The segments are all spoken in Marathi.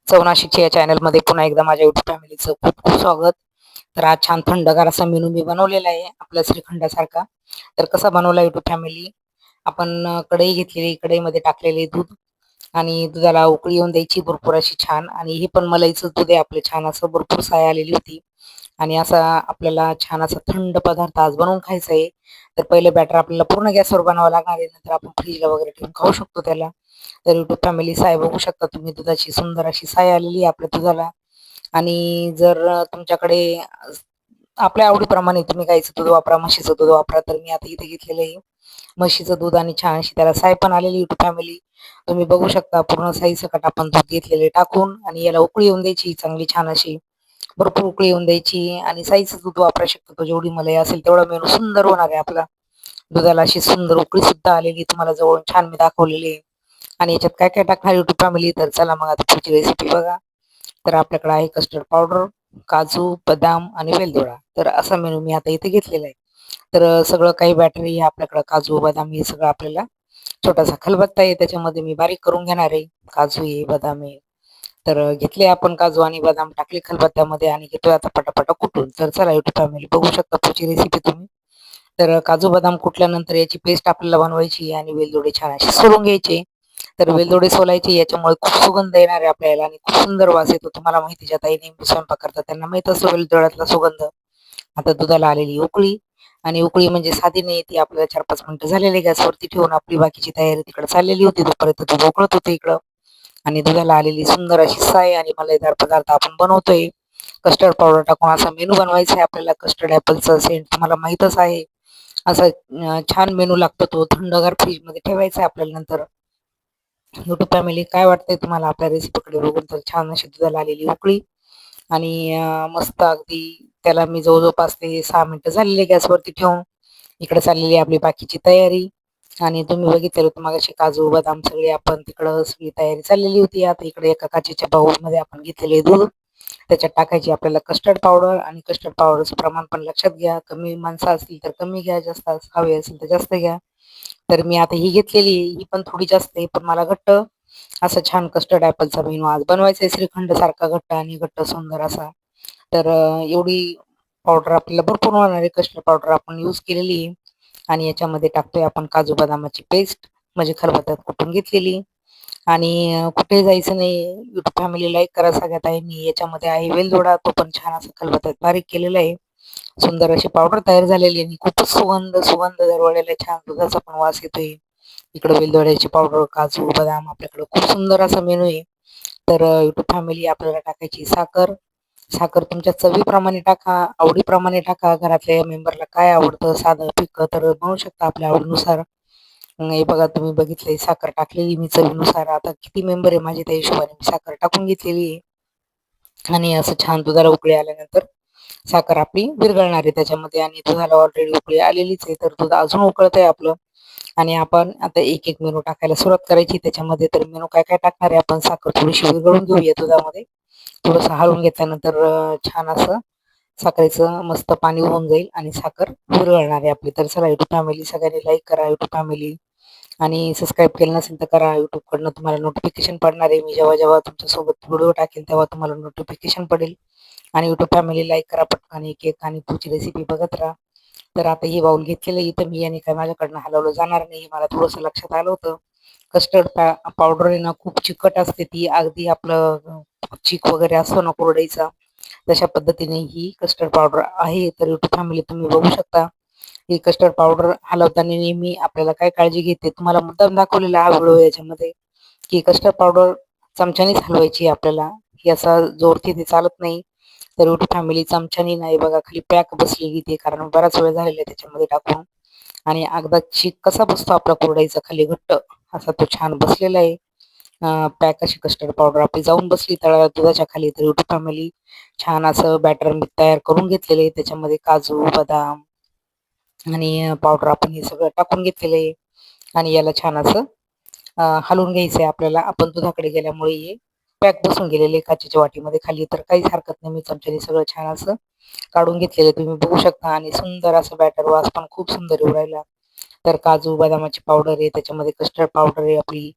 चवनाशीच्या या चॅनलमध्ये पुन्हा एकदा माझ्या युट्यूब फॅमिलीचं खूप खूप स्वागत. तर आज छान थंडगार असा मेनू मी बनवलेला आहे आपल्या श्रीखंडासारखा. तर कसा बनवला युट्यूब फॅमिली, आपण कढई घेतलेली, कढईमध्ये टाकलेले दूध आणि दुधाला उकळी येऊन द्यायची भरपूर अशी छान. आणि हे पण मलाईचं दूध आहे आपलं, छान असं भरपूर साय आलेली होती. आणि असा आपल्याला छान असा थंड पदार्थ आज बनवून खायचा आहे. तर पहिले बॅटर आपल्याला पूर्ण गॅसवर बनावं लागणार आहे, नंतर आपण फ्रीजला वगैरे ठेवून खाऊ शकतो त्याला. तर युट्यूब फॅमिली साय बघू शकता तुम्ही, दुधाची सुंदर अशी साय आलेली आहे आपल्या दुधाला. आणि जर तुमच्याकडे आपल्या आवडीप्रमाणे तुम्ही गाईचं दूध वापरा, म्हशीचं दूध वापरा. तर मी आता इथे घेतलेलं आहे म्हशीचं दूध आणि छान अशी त्याला साय पण आलेली युट्यूब फॅमिली. तुम्ही बघू शकता पूर्ण साई सकट आपण दूध घेतलेले टाकून आणि याला उकळी येऊन द्यायची चांगली छान अशी, भरपूर उकळी येऊन द्यायची. आणि साईचं दूध वापरा शकतो, जेवढी मलाई असेल तेवढा मेनू सुंदर होणार आहे आपला. दुधाला अशी सुंदर उकळी सुद्धा आलेली तुम्हाला जवळून छान मी दाखवलेली आहे. आणि याच्यात काय काय टाकणार युट्यूब फॅमिली, तर चला मग आता पुढची रेसिपी बघा. तर आपल्याकडे आहे कस्टर्ड पावडर, काजू, बदाम आणि वेलदोडा. तर असा मेनू मी आता इथे घेतलेला आहे. तर सगळं काही बॅटरी हे आपल्याकडं काजू बदाम हे सगळं आपल्याला छोटासा खलबत्ता आहे त्याच्यामध्ये मी बारीक करून घेणार आहे. काजू आहे, बदाम आहे. तर घेतले आपण काजू आणि बदाम टाकले खलबत्त्यामध्ये आणि घेतोय आता पटापटा कुटून. तर चला युट्यूब फॅमिली बघू शकता पुढची रेसिपी तुम्ही. तर काजू बदाम कुटल्यानंतर याची पेस्ट आपल्याला बनवायची आणि वेलदोडे छान असे सोलून घ्यायचे. तर वेलदोडे सोलायचे, याच्यामुळे खूप सुगंध येणार आहे आपल्याला आणि खूप सुंदर वास येतो. तुम्हाला माहिती, ज्या ताई नेहमी स्वयंपाक करतात त्यांना माहित असतो वेलदोड्यातला सुगंध. आता दुधाला आलेली उकळी, आणि उकळी म्हणजे साधी नाही, ती आपल्याला 4-5 मिनिटं झालेले गॅसवरती ठेवून आपली बाकीची तयारी तिकडे चाललेली होती. तोपर्यंत दूध उकळत होते इकडं. आणि दुधाला आलेली सुंदर अशी साय आणि मलाईदार पदार्थ आपण बनवतोय. कस्टर्ड पावडर टाकून असा मेनू बनवायचा आहे आपल्याला. कस्टर्ड ॲपलचं सेंट तुम्हाला माहीतच आहे. असा छान मेनू लागतो तो, थंडगार फ्रीजमध्ये ठेवायचा आहे आपल्याला. नंतर युट्यूब फॅमिली काय वाटतंय तुम्हाला आपल्या रेसिपीकडे बघून, तर छान अशी दुधाला आलेली उकळी आणि मस्त अगदी त्याला मी जवळजवळ 5 ते 6 मिनिटं झालेली गॅसवरती ठेवून इकडे चाललेली आपली बाकीची तयारी. आणि तुम्ही बघितलेलं होतं मगाशी काजू बदाम सगळे आपण तिकडं सगळी तयारी चाललेली होती. आता इकडे एका काचेच्या बाउलमध्ये आपण घेतलेले दूध, त्याच्यात टाकायची आपल्याला कस्टर्ड पावडर. आणि कस्टर्ड पावडरचं प्रमाण पण लक्षात घ्या, कमी माणसं असतील तर कमी घ्या, जास्त हवे असेल तर जास्त घ्या. तर मी आता ही घेतलेली, ही पण थोडी जास्त आहे, पण मला घट्ट असं छान कस्टर्ड ॲपलचा मेनू आज बनवायचा आहे, श्रीखंड सारखा घट्ट आणि घट्ट सुंदर असा. तर एवढी पावडर आपल्याला भरपूर होणार आहे, कस्टर्ड पावडर आपण यूज केलेली आहे. आणि याच्यामध्ये टाकतोय आपण काजू बदामाची पेस्ट, म्हणजे खलबत्त्यात कुटून घेतलेली. आणि कुठे जायचं नाही, युट्यूब फॅमिली लाईक करा सगळ्या ताईंनी. याच्यामध्ये आहे वेलदोडा, तो पण छान असा खलबत्त्यात बारीक केलेला आहे. सुंदर अशी पावडर तयार झालेली आहे आणि खूपच सुगंध सुगंध दरवळलेला छान दुधाचा पण वास येतोय. इकडे वेलदोड्याची पावडर, काजू बदाम, आपल्याकडे खूप सुंदर असा मेनू आहे. तर युट्यूब फॅमिली आपल्याला टाकायची साखर. साखर तुमच्या चवीप्रमाणे टाका, आवडीप्रमाणे टाका. घरातल्या मेंबरला काय आवडतं, साधं फिकं तर बनवू शकता आपल्या आवडीनुसार. हे बघा तुम्ही बघितलंय, साखर टाकलेली मी चवीनुसार. आता किती मेंबर आहे माझे त्या हिशोबाने मी साखर टाकून घेतलेली आहे. आणि असं छान दुधाला उकळी आल्यानंतर साखर आपली विरघळणार आहे त्याच्यामध्ये. आणि दुधाला ऑलरेडी उकळी आलेलीच आहे, तर दूध अजून उकळत आहे आपलं. आणि आपण आता एक एक मेनू टाकायला सुरुवात करायची त्याच्यामध्ये. तर मेनू काय काय टाकणार आहे आपण, साखर थोडीशी विरघळून घेऊया दुधामध्ये. थोडंसं हलवून घेतल्यानंतर छान असं साखरेचं मस्त पाणी होऊन जाईल आणि साखर विरघळणार आहे आपली. तर चला युट्यूब फॅमिली सगळ्यांनी लाईक करा युट्यूब फॅमिली, आणि सबस्क्राईब केलं नसेल तर करा. यूट्यूबकडनं तुम्हाला नोटिफिकेशन पडणार आहे, मी जेव्हा जेव्हा तुमच्यासोबत व्हिडिओ टाकेल तेव्हा तुम्हाला नोटिफिकेशन पडेल. आणि युट्यूब फॅमिली लाईक करा पटकन एक एक, आणि पुढची रेसिपी बघत राहा. तर आता हे बाउल घेतलेलं इथं मी, आणि काय माझ्याकडनं हलवलं जाणार नाही, मला थोडंसं लक्षात आलं होतं. कस्टर्ड पावडर आहे ना खूप चिकट असते ती, अगदी आपलं चीक वगैरे असतो ना कुरडईचा, तशा पद्धतीने ही कस्टर्ड पावडर आहे. तर युट्यूब फॅमिली तुम्ही बघू शकता, ही कस्टर्ड पावडर हलवताना नेहमी आपल्याला काय काळजी घेते, तुम्हाला मुद्दाम दाखवलेला हा व्हिडिओ याच्यामध्ये, की कस्टर्ड पावडर चमच्यानेच हलवायची आपल्याला, ही असा जोरती ते चालत नाही. तर युट्यूब फॅमिली चमच्यानी नाही, बघा खाली पॅक बसलेली ते, कारण बराच वेळ झालेला आहे त्याच्यामध्ये टाकून. आणि अगदा चीक कसा बसतो आपला कुरडईचा खाली घट्ट, असा तो छान बसलेला आहे. पॅक अशी कस्टर्ड पावडर आपली जाऊन बसली तळाला दुधाच्या खाली. तर युट्यूब फॅमिली छान असं बॅटर मी तयार करून घेतलेलं आहे, त्याच्यामध्ये काजू बदाम आणि पावडर आपण हे सगळं टाकून घेतलेलं आहे. आणि याला छान असं हलवून घ्यायचं आहे आपल्याला. आपण दुधाकडे गेल्यामुळे हे पॅक बसून गेलेले काचेच्या वाटीमध्ये खाली, तर काहीच हरकत नाही, मी चमच्याने सगळं छान असं काढून घेतलेले तुम्ही बघू शकता. आणि सुंदर असं बॅटर, वास पण खूप सुंदर येऊ राहिला. तर काजू बदामाची पावडर आहे, त्याच्यामध्ये कस्टर्ड पावडर आहे आपली,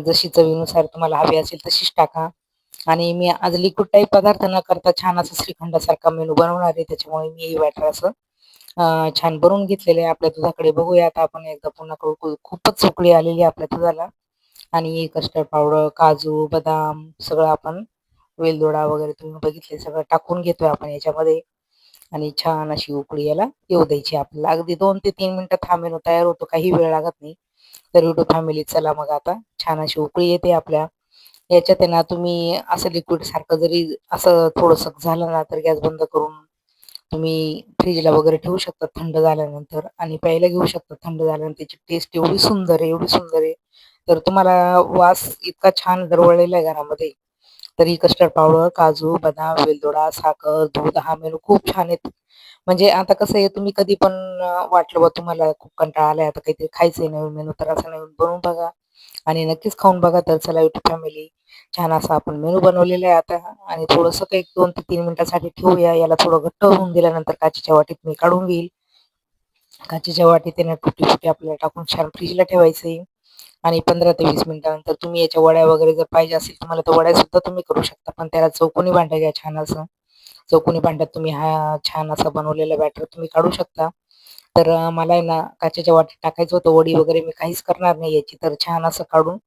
जशी चवीनुसार तुम्हाला हवी असेल तशीच टाका. आणि मी आज लिक्विड टाईप पदार्थ न करता छान असं श्रीखंडासारखा मेनू बनवणार आहे. त्याच्यामुळे मी हे बॅटर असं छान बनवून घेतलेलं आहे. आपल्या दुधाकडे बघूया आता आपण एकदा पुन्हा खूपच उकळी आलेली आहे आपल्या दुधाला. आणि कस्टर्ड पावडर, काजू, बदाम सगळं आपण वेलदोडा वगैरे तुम्ही बघितले सगळं टाकून घेतोय आपण याच्यामध्ये. आणि छान अशी उकळी याला येऊ द्यायची आपल्याला. अगदी 2 ते 3 मिनिटात हा मेनू तयार होतो. काही वेळ लागत नाही. तर YouTube फॅमिली चला मग आता छान अशी उकळी येते आपल्या याच्यात आहे ना. तुम्ही असं लिक्विड सारखं जरी असं थोडंसं झालं ना, तर गॅस बंद करून तुम्ही फ्रीजला वगैरे ठेवू शकता थंड झाल्यानंतर आणि प्यायला घेऊ शकता थंड झाल्यानंतर. त्याची टेस्ट एवढी सुंदर आहे, एवढी सुंदर आहे. तर तुम्हाला वास इतका छान दरवळलेला आहे घरामध्ये. तरी कस्टर्ड पावडर, काजू, बदाम, वेलदोडा, साखर, दूध हा मेनू खूप छान आहे. म्हणजे आता कसं आहे तुम्ही कधी पण वाटलं बा तुम्हाला खूप कंटाळा आलाय आता काहीतरी खायचंय नवीन मेनू, तर असं नवीन बनवून बघा आणि नक्कीच खाऊन बघा. तर चला YouTube फॅमिली छान असा आपण मेनू बनवलेला आहे आता. आणि थोडंसं काही 2 ते 3 मिनिटासाठी ठेवूया. याला थोडं घट्ट होऊन दिल्यानंतर काचेच्या वाटीत मी काढून घेईल. काचेच्या वाटीत आहे ना टुटी-फुटी आपल्याला टाकून छान फ्रीजला ठेवायचं आहे. आणि 15 ते 20 मिनिटानंतर तुम्ही याच्या वड्या वगैरे जर पाहिजे असेल तुम्हाला तर वड्यासुद्धा तुम्ही करू शकता. पण त्याला चौकोनी भांडं घ्या छान असं. चौकोनी भांड्यात तुम्ही हा छान असा बनवलेला बॅटर तुम्ही काढू शकता. तर मला आहे ना काचेच्या वाटीत टाकायचं होतं. वडी वगैरे मी काहीच करणार नाही याची. तर छान असं काढून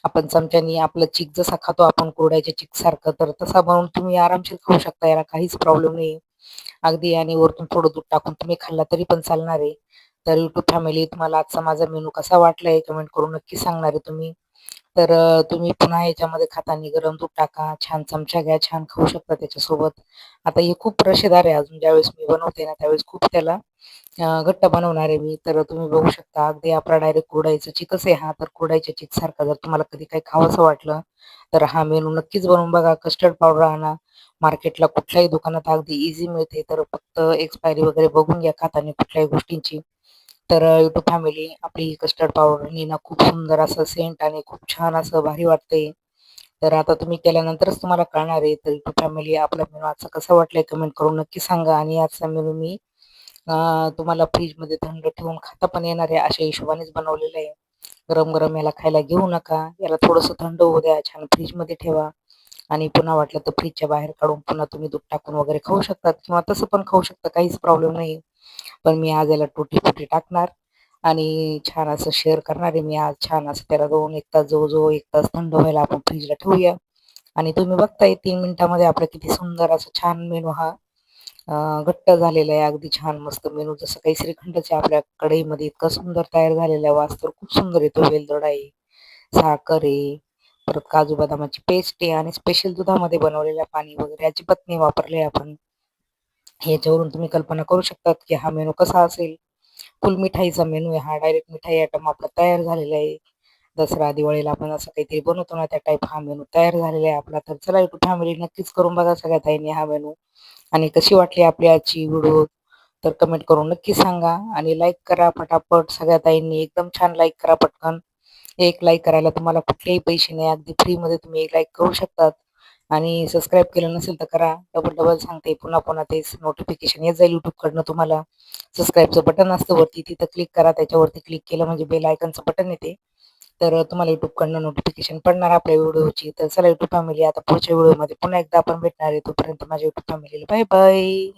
आपण चमच्यानी आपलं चिक जसा खातो आपण कुरडयाच्या चिकसारखं, तर तसा बनवून तुम्ही आरामशीर खाऊ शकता. याला काहीच प्रॉब्लेम नाही. अगदी आणि वरतून थोडं दूध टाकून तुम्ही खाल्ला तरी पण चालणार आहे. तर YouTube फॅमिली तुम्हाला आजचा माझा मेनू कसा वाटला हे कमेंट करून नक्की सांगणार आहे तुम्ही. तर तुम्ही पुन्हा याच्यामध्ये खाताना गरम दूध टाका, छान चमचा घ्या, छान खाऊ शकता त्याच्यासोबत. आता हे खूप रशेदार आहे. अजून ज्यावेळेस मी बनवते ना त्यावेळेस खूप त्याला घट्ट बनवणार आहे मी. तर तुम्ही बघू शकता अगदी आपला डायरेक्ट कुरडयाचा चिकच आहे हा. तर कुरडयाच्या चिकसारखा जर तुम्हाला कधी काही खावंसं वाटलं तर हा मेनू नक्कीच बनवून बघा. कस्टर्ड पावडर आणा. मार्केटला कुठल्याही दुकानात अगदी इझी मिळते. तर फक्त एक्सपायरी वगैरे बघून घ्या खाताना कुठल्याही गोष्टींची. तर YouTube फॅमिली आपली ही कस्टर्ड पावडरनी ना खूप सुंदर असं सेंट आणि खूप छान असं भारी वाटतंय. तर आता तुम्ही केल्यानंतरच तुम्हाला कळणार आहे. तर YouTube फॅमिली आपला मेनू आजचा कसा वाटलाय कमेंट करून नक्की सांगा. आणि आजचा मेनू मी तुम्हाला फ्रीजमध्ये थंड ठेवून खाता पण येणार आहे अशा हिशोबानेच बनवलेलं आहे. गरम-गरम याला खायला घेऊ नका. याला थोडंसं थंड होऊ द्या. छान फ्रीजमध्ये ठेवा आणि पुन्हा वाटलं तर फ्रीजच्या बाहेर काढून पुन्हा तुम्ही दूध टाकून वगैरे खाऊ शकतात किंवा तसं पण खाऊ शकता. काहीच प्रॉब्लेम नाही. पण मी आज याला टुटी-फुटी टाकणार आणि छान असं शेअर करणार आहे मी आज. छान असं त्याला 2-1 तास जवळ-जवळ 1 तास थंड व्हायला आपण फ्रीजला ठेवूया. आणि तुम्ही बघताय 3 मिनिटामध्ये आपला किती सुंदर असं छान मेनू हा घट्ट झालेला आहे. अगदी छान मस्त मेनू जसं काही श्रीखंडच आहे आपल्या कढईमध्ये इतका सुंदर तयार झालेला आहे. वास तर खूप सुंदर येतो. वेलदोडा आहे, साखर आहे, परत काजू बदामाची पेस्ट आहे आणि स्पेशल दुधामध्ये बनवलेलं पाणी वगैरे अजिबात नाही वापरले आपण. ह्याच्यावरून तुम्ही कल्पना करू शकतात की हा मेनू कसा असेल. फुल मिठाईचा मेनू आहे हा. डायरेक्ट मिठाई आयटम आपला तयार झालेला आहे. दसरा, दिवाळीला आपण असं काहीतरी बनवतो ना, त्या टाईप हा मेनू तयार झालेला आहे आपला. तर चला YouTube फॅमिली नक्कीच करून बघा सगळ्या ताईंनी हा मेनू. आणि कशी वाटली आपली आजची व्हिडिओ तर कमेंट करून नक्की सांगा. आणि लाईक करा पटापट सगळ्या ताईंनी. एकदम छान लाईक करा पटकन. एक लाईक करायला तुम्हाला कुठलेही पैसे नाही. अगदी फ्रीमध्ये तुम्ही एक लाईक करू शकतात. आणि सबस्क्राईब केलं नसेल तर करा. डबल-डबल सांगते. पुन्हा-पुन्हा तेच नोटिफिकेशन येत जाईल YouTubeकडनं तुम्हाला. सबस्क्राईबचं बटन असतं वरती तिथं क्लिक करा. त्याच्यावरती क्लिक केलं म्हणजे बेल आयकॉनचं बटन येते. तर तुम्हाला YouTubeकडनं नोटिफिकेशन पडणार आपल्या व्हिडिओची. तर चला YouTube फॅमिली आता पुढच्या व्हिडिओमध्ये पुन्हा एकदा आपण भेटणार आहे. तोपर्यंत माझ्या YouTube फॅमिलीला बाय बाय.